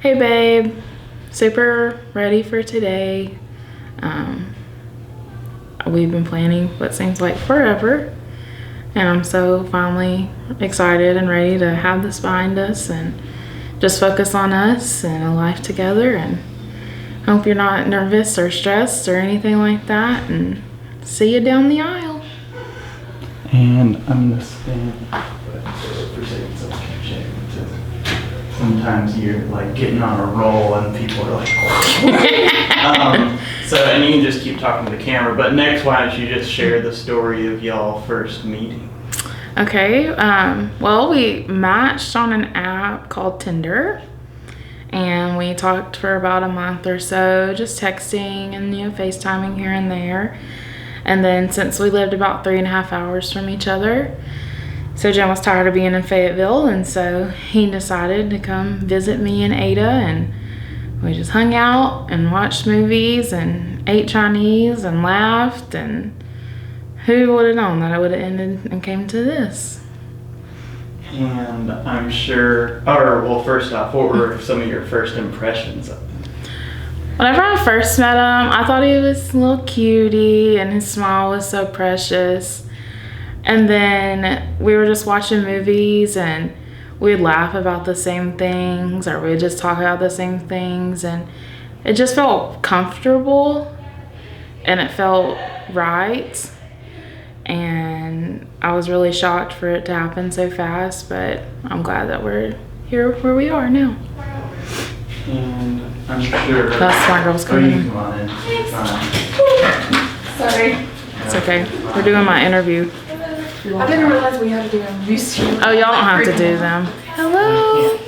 Hey babe, super ready for today. We've been planning what seems like forever, and I'm so finally excited and ready to have this behind us and just focus on us and a life together. And hope you're not nervous or stressed or anything like that, and see you down the aisle. And I'm gonna stand for seconds. So I keep checking. Sometimes you're like getting on a roll and people are like, and you can just keep talking to the camera. But next, why don't you just share the story of y'all first meeting? Okay, well, we matched on an app called Tinder, and we talked for about a month or so, just texting and FaceTiming here and there. And then since we lived about 3.5 hours from each other, so Jim was tired of being in Fayetteville, and so he decided to come visit me in Ada, and we just hung out and watched movies and ate Chinese and laughed, and who would have known that it would have ended and came to this? And I'm sure, well, first off, what were some of your first impressions of him? Whenever I first met him, I thought he was a little cutie and his smile was so precious. And then we were just watching movies and we'd laugh about the same things, or we'd just talk about the same things, and it just felt comfortable and it felt right. And I was really shocked for it to happen so fast, but I'm glad that we're here where we are now. And I'm sure that's my girl's coming. Sorry. It's okay. We're doing my interview. I didn't realize we had to do interviews. Oh, y'all don't have to do them. Hello.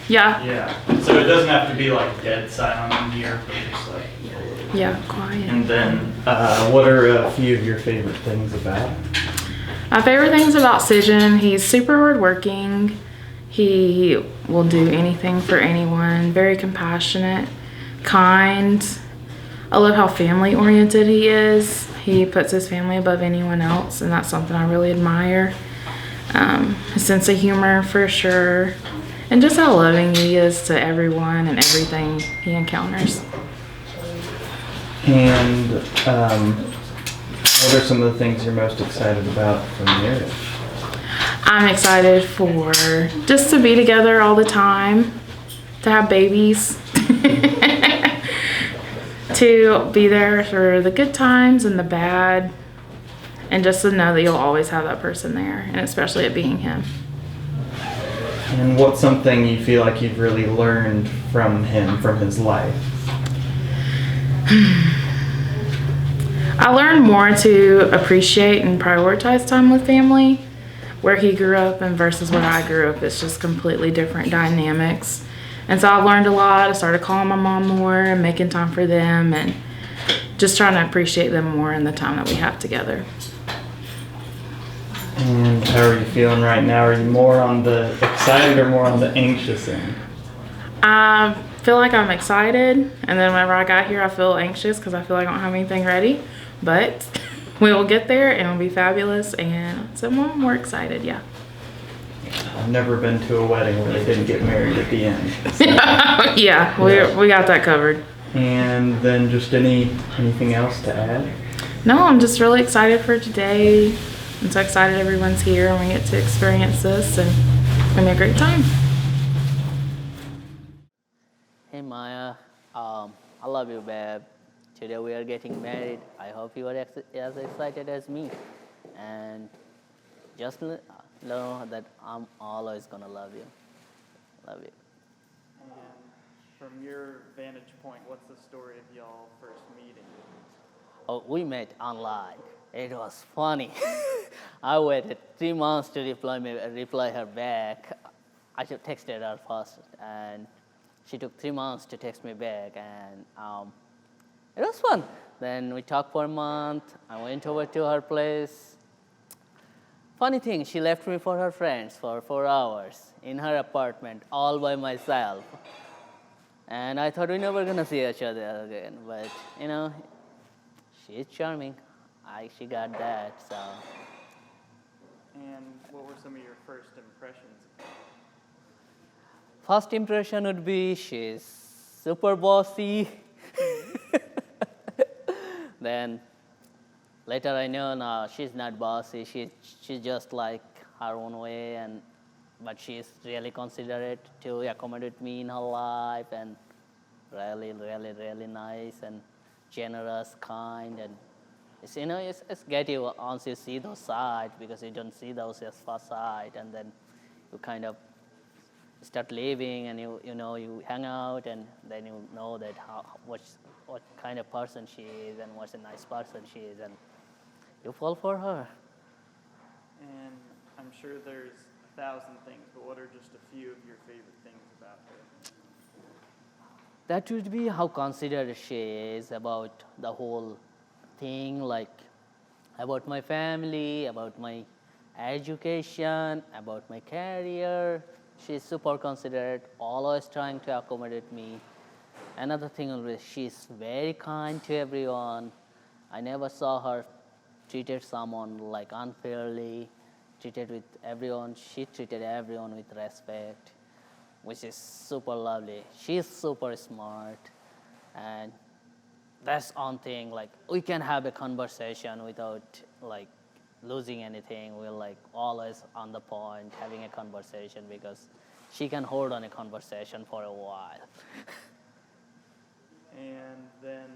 Yeah. Yeah. So it doesn't have to be like dead silent in here, but just like. Yeah, quiet. And then, what are a few of your favorite things about him? My favorite things about Sijin, he's super hardworking. He will do anything for anyone. Very compassionate, kind. I love how family oriented he is. He puts his family above anyone else, and that's something I really admire. His sense of humor for sure, and just how loving he is to everyone and everything he encounters. And what are some of the things you're most excited about for marriage? I'm excited for just to be together all the time, to have babies, to be there for the good times and the bad, and just to know that you'll always have that person there, and especially it being him. And what's something you feel like you've really learned from him, from his life? I learned more to appreciate and prioritize time with family. Where he grew up and versus where I grew up, it's just completely different dynamics. And so I've learned a lot. I started calling my mom more and making time for them and just trying to appreciate them more in the time that we have together. And how are you feeling right now? Are you more on the excited or more on the anxious end? I feel like I'm excited, and then whenever I got here, I feel anxious because I feel like I don't have anything ready. But we will get there, and it'll be fabulous, and so I'm more excited, yeah. I've never been to a wedding where they didn't get married at the end. So. Yeah, we got that covered. And then just anything else to add? No, I'm just really excited for today. I'm so excited everyone's here and we get to experience this, and it's gonna be a great time. Hey Maya, I love you, babe. Today we are getting married. I hope you are as excited as me. And just know that I'm always gonna love you. Love you. And from your vantage point, what's the story of y'all first meeting? Oh, we met online. It was funny. I waited 3 months to reply her back. I should texted her first, and she took 3 months to text me back, and it was fun. Then we talked for a month. I went over to her place. Funny thing, she left me for her friends for 4 hours in her apartment, all by myself. And I thought we're never gonna see each other again, but she's charming. She got that, so. And what were some of your first impressions? First impression would be she's super bossy. Then later I know no, she's not bossy. She's just like her own way, but she's really considerate to accommodate me in her life, and really nice and generous, kind, and it's get you once you see those sides, because you don't see those as first sight, and then you kind of start living, and you hang out, and then you know that what kind of person she is, and what's a nice person she is, and you fall for her. And I'm sure there's 1,000 things, but what are just a few of your favorite things about her? That would be how considerate she is about the whole thing, like about my family, about my education, about my career. She's super considerate, always trying to accommodate me. Another thing is she's very kind to everyone. I never saw her treated someone like unfairly, treated with everyone. She treated everyone with respect, which is super lovely. She's super smart, and that's one thing, like we can have a conversation without like losing anything. We're like always on the point having a conversation, because she can hold on a conversation for a while. And then,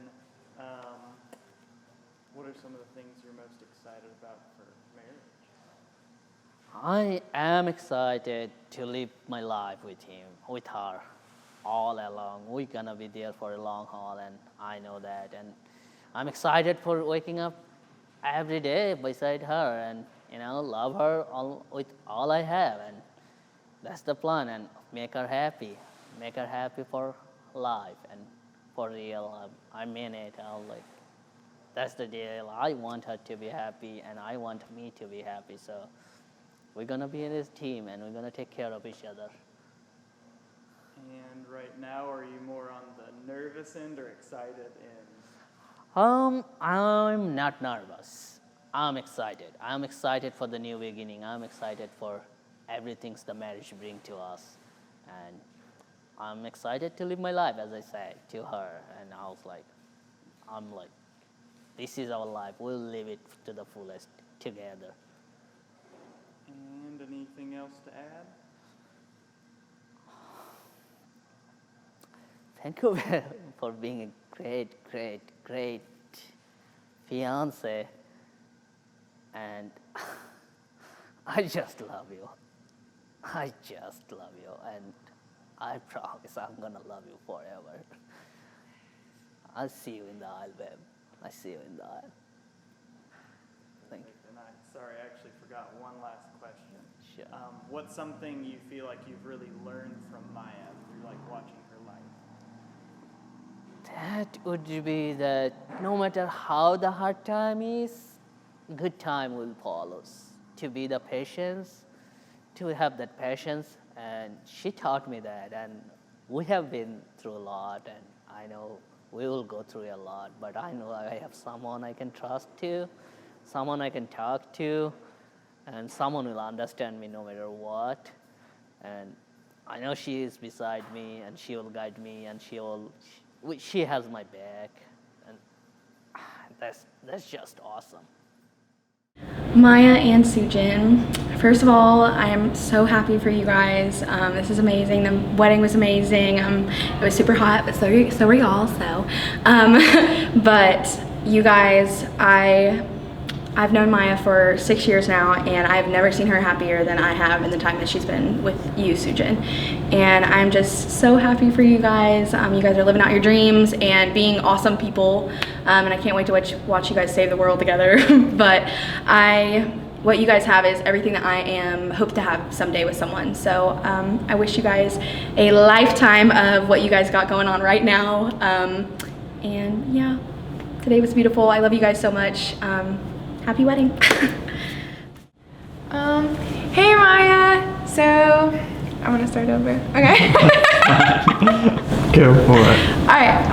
what are some of the things you're most excited about for marriage? I am excited to live my life with her, all along. We're gonna be there for a long haul, and I know that. And I'm excited for waking up every day beside her, and love her with all I have, and that's the plan. And make her happy for life and for real. I mean it. That's the deal. I want her to be happy, and I want me to be happy. So we're gonna be in this team, and we're gonna take care of each other. And right now, are you more on the nervous end or excited end? I'm not nervous. I'm excited. I'm excited for the new beginning. I'm excited for everything the marriage brings to us. And I'm excited to live my life, as I said, to her. And I'm like, this is our life. We'll live it to the fullest together. And anything else to add? Thank you for being a great fiance. And I just love you. And I promise I'm gonna love you forever. I'll see you in the aisle, babe. I see you in the aisle. Thank you. And sorry, I actually forgot one last question. Sure. What's something you feel like you've really learned from Maya through watching her life? That would be that no matter how the hard time is, good time will follow us. To be the patience, to have that patience, and she taught me that. And we have been through a lot, and I know we will go through a lot, but I know I have someone I can trust to, someone I can talk to, and someone will understand me no matter what. And I know she is beside me, and she will guide me, and she has my back, and that's just awesome. Maya and Sujin, first of all, I am so happy for you guys. This is amazing. The wedding was amazing. It was super hot, but so were y'all. But you guys, I've known Maya for 6 years now, and I've never seen her happier than I have in the time that she's been with you, Sujin. And I'm just so happy for you guys. You guys are living out your dreams and being awesome people, and I can't wait to watch you guys save the world together. But what you guys have is everything that I hope to have someday with someone. So I wish you guys a lifetime of what you guys got going on right now. And yeah, today was beautiful. I love you guys so much. Happy wedding. Hey Maya. So I'm gonna start over. Okay. Go for it. Alright,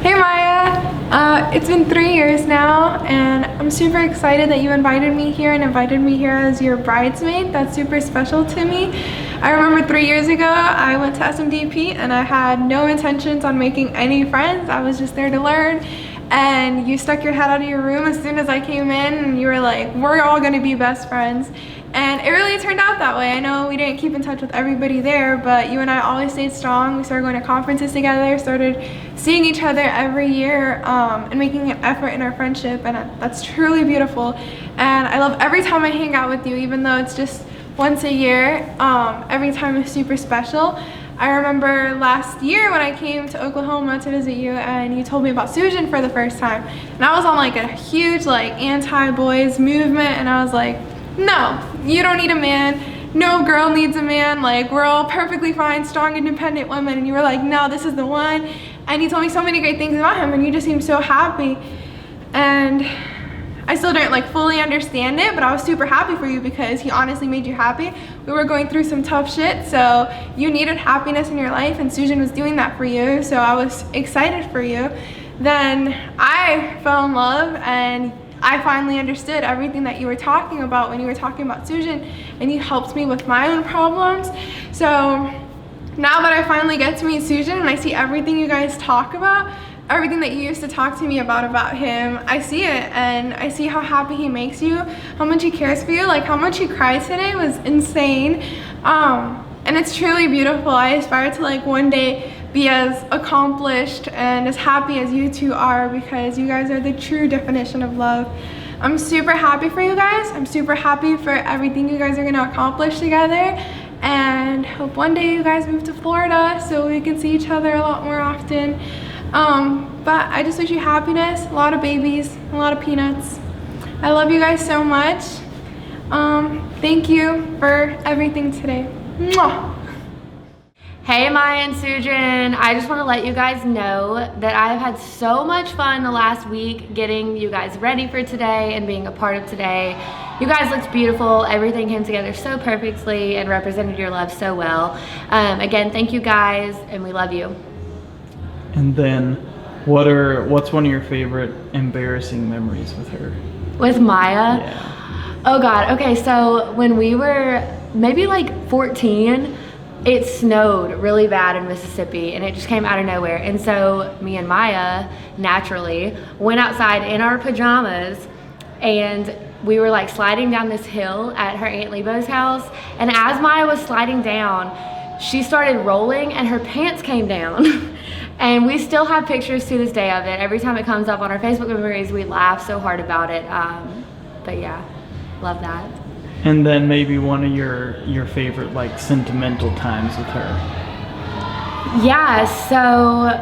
hey Maya. It's been 3 years now, and I'm super excited that you invited me here as your bridesmaid. That's super special to me. I remember 3 years ago, I went to SMDP and I had no intentions on making any friends. I was just there to learn. And you stuck your head out of your room as soon as I came in and you were like, we're all gonna be best friends. And it really turned out that way. I know we didn't keep in touch with everybody there, but you and I always stayed strong. We started going to conferences together, started seeing each other every year, and making an effort in our friendship, and that's truly beautiful. And I love every time I hang out with you, even though it's just once a year. Every time is super special. I remember last year when I came to Oklahoma to visit you and you told me about Sujin for the first time. And I was on like a huge like anti-boys movement, and I was like, no, you don't need a man. No girl needs a man. Like, we're all perfectly fine, strong, independent women. And you were like, no, this is the one. And you told me so many great things about him and you just seemed so happy. And I still didn't like fully understand it, but I was super happy for you because he honestly made you happy. We were going through some tough shit, so you needed happiness in your life and Sujin was doing that for you, so I was excited for you. Then I fell in love and I finally understood everything that you were talking about when you were talking about Sujin, and you helped me with my own problems. So now that I finally get to meet Sujin and I see everything you guys talk about, everything that you used to talk to me about him, I see it, and I see how happy he makes you, how much he cares for you. Like how much he cries today was insane, and it's truly beautiful. I aspire to like one day be as accomplished and as happy as you two are, because you guys are the true definition of love. I'm super happy for you guys. I'm super happy for everything you guys are gonna accomplish together, and hope one day you guys move to Florida so we can see each other a lot more often. But I just wish you happiness, a lot of babies, a lot of peanuts. I love you guys so much. Thank you for everything today. Mwah! Hey Maya and Sujin, I just want to let you guys know that I've had so much fun the last week getting you guys ready for today and being a part of today. You guys looked beautiful. Everything came together so perfectly and represented your love so well. Again, thank you guys, and we love you. And then, what's one of your favorite embarrassing memories with her? With Maya? Yeah. Oh God, okay, so when we were maybe like 14, it snowed really bad in Mississippi and it just came out of nowhere. And so me and Maya naturally went outside in our pajamas and we were like sliding down this hill at her Aunt Lebo's house. And as Maya was sliding down, she started rolling and her pants came down. And we still have pictures to this day of it. Every time it comes up on our Facebook memories, we laugh so hard about it. But yeah, love that. And then maybe one of your favorite like sentimental times with her. Yeah, so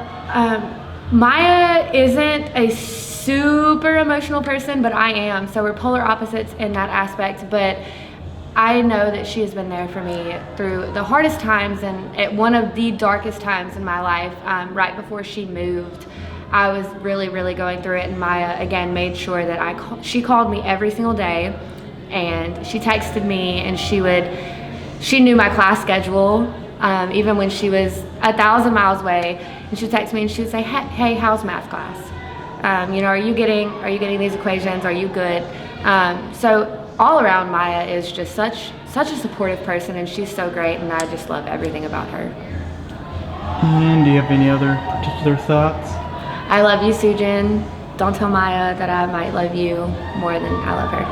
Maya isn't a super emotional person, but I am. So we're polar opposites in that aspect, but I know that she has been there for me through the hardest times and at one of the darkest times in my life, right before she moved. I was really, really going through it, and Maya, again, made sure that she called me every single day, and she texted me, and she knew my class schedule, even when she was 1,000 miles away, and she'd text me and she would say, hey, how's math class? Are you getting these equations? Are you good? So all around, Maya is just such a supportive person, and she's so great, and I just love everything about her. And do you have any other particular thoughts? I love you, Sujin. Don't tell Maya that I might love you more than I love her.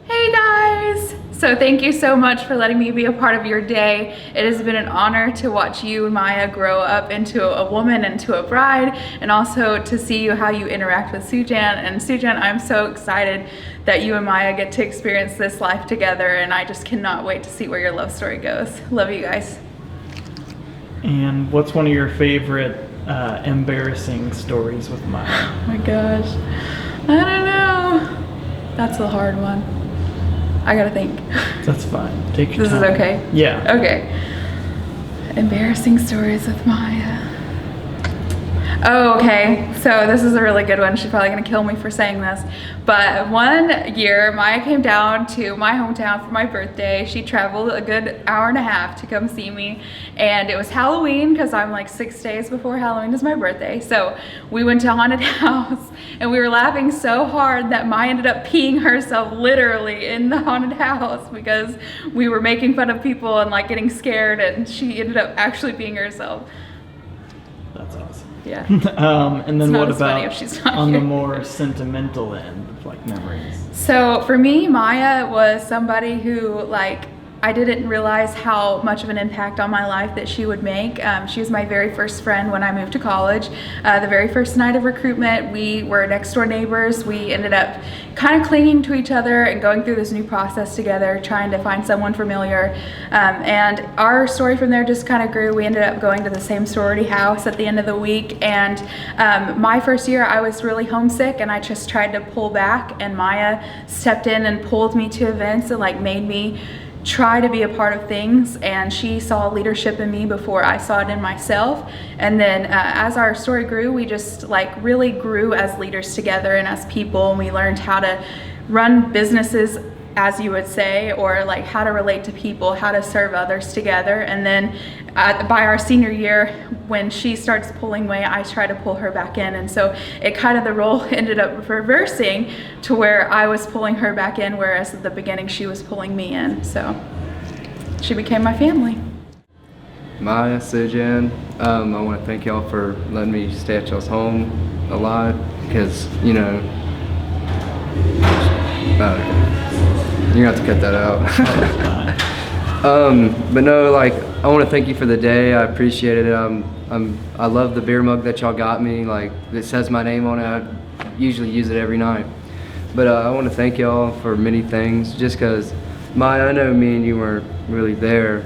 Hey guys! So thank you so much for letting me be a part of your day. It has been an honor to watch you and Maya grow up into a woman and to a bride, and also to see how you interact with Sujin. And Sujin, I'm so excited that you and Maya get to experience this life together, and I just cannot wait to see where your love story goes. Love you guys. And what's one of your favorite embarrassing stories with Maya? Oh my gosh. I don't know. That's a hard one. I gotta think. That's fine. Take your time. This is okay? Yeah. Okay. Embarrassing stories with Maya. Oh, okay. So this is a really good one. She's probably gonna kill me for saying this. But one year, Maya came down to my hometown for my birthday. She traveled a good hour and a half to come see me. And it was Halloween, because I'm like 6 days before Halloween is my birthday. So we went to a haunted house, and we were laughing so hard that Maya ended up peeing herself literally in the haunted house, because we were making fun of people and like getting scared, and she ended up actually peeing herself. That's awesome. Yeah. And then It's not what as funny about if she's not on here. the more sentimental end of like memories? So for me, Maya was somebody who, like, I didn't realize how much of an impact on my life that she would make. She was my very first friend when I moved to college. The very first night of recruitment, we were next door neighbors. We ended up kind of clinging to each other and going through this new process together, trying to find someone familiar. And our story from there just kind of grew. We ended up going to the same sorority house at the end of the week. And my first year, I was really homesick, and I just tried to pull back. And Maya stepped in and pulled me to events and like made me try to be a part of things, and she saw leadership in me before I saw it in myself. And then as our story grew, we just like really grew as leaders together and as people, and we learned how to run businesses, as you would say, or like how to relate to people, how to serve others together. And then by our senior year, when she starts pulling away, I try to pull her back in. And so it kind of, the role ended up reversing to where I was pulling her back in, whereas at the beginning she was pulling me in. So she became my family. Maya, Sujan, I want to thank y'all for letting me stay at y'all's home a lot, because, you know, you're gonna have to cut that out. But no, like, I want to thank you for the day. I appreciate it. I love the beer mug that y'all got me. Like, it says my name on it. I usually use it every night. But I want to thank y'all for many things. Just because, Maya, I know me and you weren't really there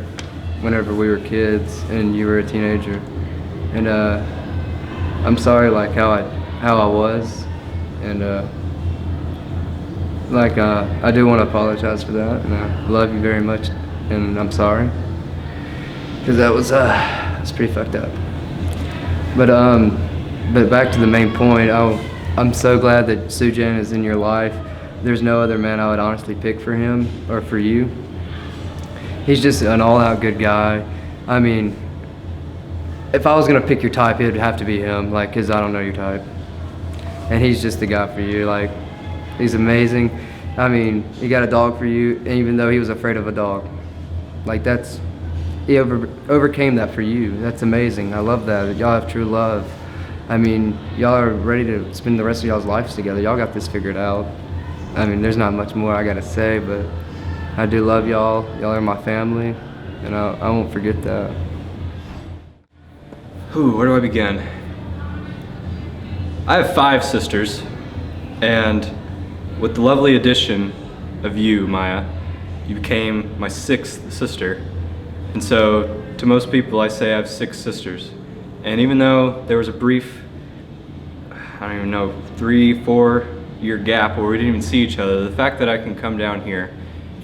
whenever we were kids and you were a teenager. And I'm sorry, like, how I was. And I do want to apologize for that, and I love you very much, and I'm sorry, because that was pretty fucked up. But back to the main point, I'm so glad that Sujan is in your life. There's no other man I would honestly pick for him or for you. He's just an all-out good guy. I mean, if I was gonna pick your type, it would have to be him, like, cause I don't know your type, and he's just the guy for you. Like, he's amazing. I mean, he got a dog for you, and even though he was afraid of a dog. Like, he overcame that for you. That's amazing. I love that. Y'all have true love. I mean, y'all are ready to spend the rest of y'all's lives together. Y'all got this figured out. I mean, there's not much more I gotta say, but I do love y'all. Y'all are my family, and I won't forget that. Where do I begin? I have 5 sisters, and with the lovely addition of you, Maya, you became my 6th sister. And so, to most people, I say I have 6 sisters. And even though there was a brief, I don't even know, 3-4 year gap where we didn't even see each other, the fact that I can come down here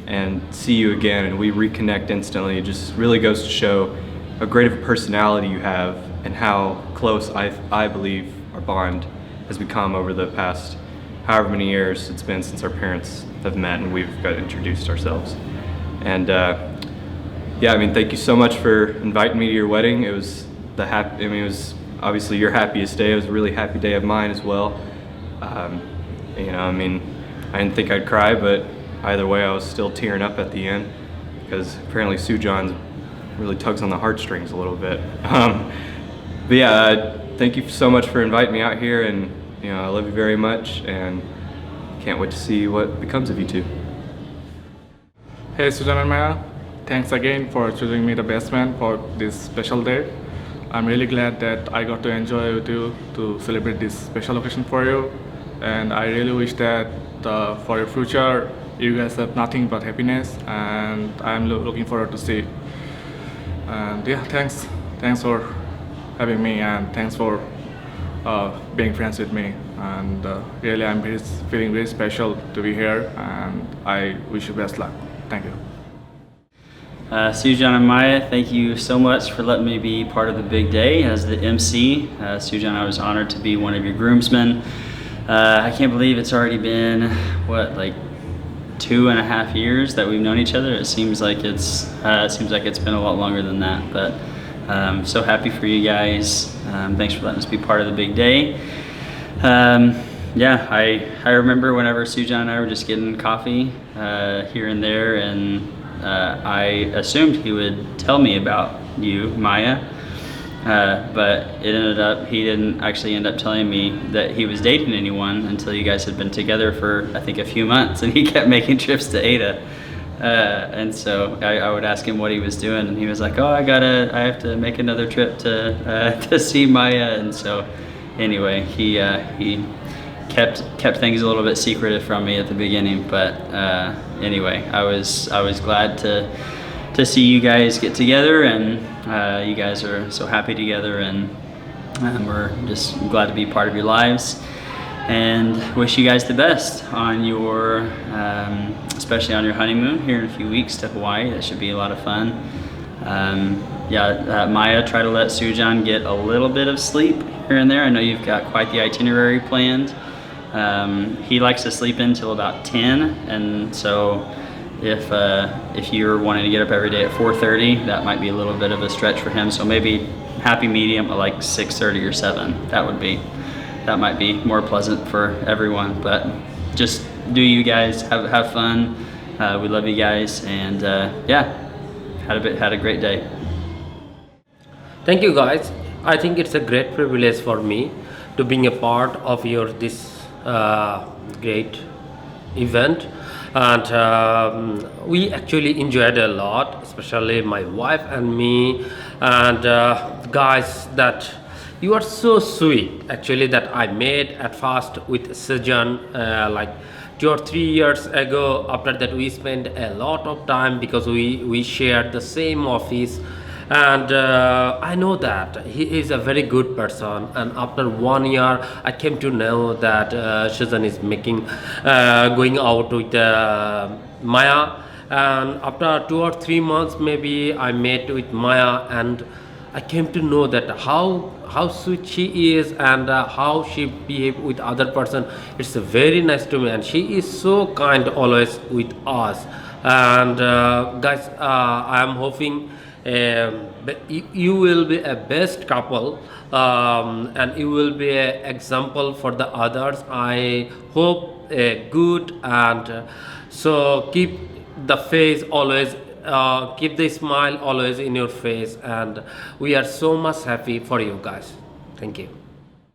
and see you again and we reconnect instantly, it just really goes to show how great of a personality you have and how close I believe our bond has become over the past however many years it's been since our parents have met and we've got introduced ourselves. And yeah, I mean, thank you so much for inviting me to your wedding. It was it was obviously your happiest day. It was a really happy day of mine as well. You know, I mean, I didn't think I'd cry, but either way, I was still tearing up at the end because apparently Sujan really tugs on the heartstrings a little bit. But yeah, thank you so much for inviting me out here, and you know, I love you very much, and can't wait to see what becomes of you two. Hey Sujan and Maya, thanks again for choosing me the best man for this special day. I'm really glad that I got to enjoy with you to celebrate this special occasion for you, and I really wish that for your future you guys have nothing but happiness, and I'm looking forward to see. And yeah, thanks for having me, and thanks for being friends with me, and really I'm feeling very special to be here, and I wish you best luck. Thank you. Sujan and Maya, thank you so much for letting me be part of the big day as the MC. Sujan, I was honored to be one of your groomsmen. I can't believe it's already been, what, like 2.5 years that we've known each other. It seems like it's been a lot longer than that, but so happy for you guys. Thanks for letting us be part of the big day. Yeah, I remember whenever Sujan and I were just getting coffee here and there, and I assumed he would tell me about you, Maya, but he didn't actually end up telling me that he was dating anyone until you guys had been together for, I think, a few months, and he kept making trips to Ada. And so I would ask him what he was doing, and he was like, "Oh, I have to make another trip to see Maya." And so anyway, he kept things a little bit secretive from me at the beginning, but anyway, I was glad to see you guys get together, and you guys are so happy together, and we're just glad to be part of your lives, and wish you guys the best on your especially on your honeymoon here in a few weeks to Hawaii. That should be a lot of fun. Maya, try to let Sujan get a little bit of sleep here and there. I know you've got quite the itinerary planned. He likes to sleep until about 10, and so if you're wanting to get up every day at 4:30, that might be a little bit of a stretch for him. So maybe happy medium at like 6:30 or 7. That might be more pleasant for everyone. But just do you guys have fun. We love you guys, and yeah, had a great day. Thank you guys. I think it's a great privilege for me to being a part of this great event, and we actually enjoyed a lot, especially my wife and me, and guys, that you are so sweet actually, that I made at first with Sujan like 2 or 3 years ago. After that we spent a lot of time because we shared the same office, and I know that he is a very good person, and after 1 year I came to know that Sujan is going out with Maya, and after 2 or 3 months maybe I met with Maya, and I came to know that how sweet she is, and how she behaves with other person. It's very nice to me, and she is so kind always with us. And guys, I am hoping you will be a best couple, and you will be an example for the others. I hope good, and so keep the face always, keep the smile always in your face, and we are so much happy for you guys. Thank you.